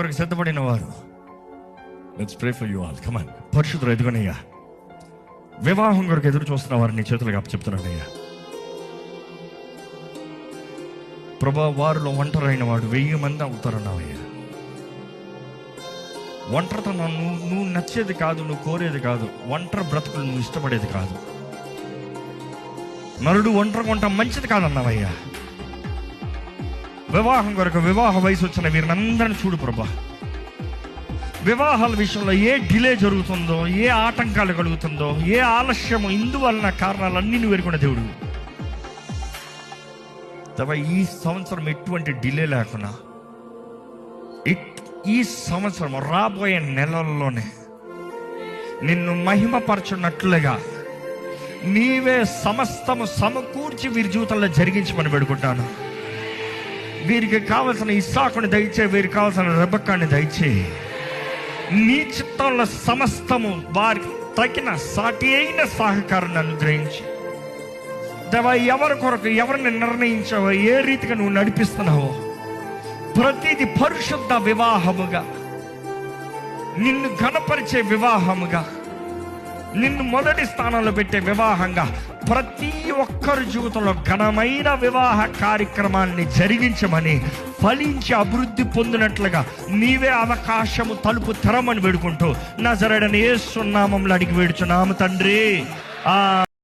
కొరకు సిద్ధపడిన వారు, let's pray for you all. Come on. పరిశుద్ధులు ఎదుగునయ్యా. వివాహం కొరకు ఎదురు చూస్తున్న వారు నీ చేతులకు అప్పచెప్తున్నానయ్యా. ప్రభా, వారిలో ఒంటరైన వాడు 1000 మంది అవుతారన్నావయ్యా. ఒంటరితనం నువ్వు నచ్చేది కాదు, నువ్వు కోరేది కాదు. ఒంటరి బ్రతుకులు నువ్వు ఇష్టపడేది కాదు. నరుడు ఒంటరిగా ఉంటాం మంచిది కాదన్నావయ్యా. వివాహం కొరకు వివాహ వయసు వచ్చిన వీరినందరిని చూడు ప్రభా. వివాహాల విషయంలో ఏ డిలే జరుగుతుందో, ఏ ఆటంకాలు కలుగుతుందో, ఏ ఆలస్యము, ఇందువలన కారణాలన్నీ నువ్వు ఎరుగున్న దేవుడు. ఈ సంవత్సరం ఎటువంటి డిలే లేకుండా, ఈ సంవత్సరం రాబోయే నెలల్లోనే నిన్ను మహిమపరచున్నట్లుగా నీవే సమస్తము సమకూర్చి వీరి జీవితంలో జరిగించమని పెడుకుంటాను. వీరికి కావలసిన ఇస్సాకుని దయచే, వీరికి కావలసిన రెబెక్కాని దయచే. నీ చిత్తంలో సమస్తము వారికి తగిన సాటి అయిన సహకారాన్ని అనుగ్రహించి దేవా, ఎవరి కొరకు ఎవరిని నిర్ణయించావో, ఏ రీతిగా నువ్వు నడిపిస్తున్నావో ప్రతిది పరిశుద్ధ వివాహముగా, నిన్ను ఘనపరిచే వివాహముగా, నిన్ను మొదటి స్థానంలో పెట్టే వివాహంగా ప్రతి ఒక్కరి జీవితంలో ఘనమైన వివాహ కార్యక్రమాన్ని జరిగించమని, ఫలించి అభివృద్ధి పొందినట్లుగా నీవే అవకాశము తలుపు తెరమని వేడుకుంటూ నజరేయుడైన యేసు నామములో అడిగి వేడుచున్నాము తండ్రి.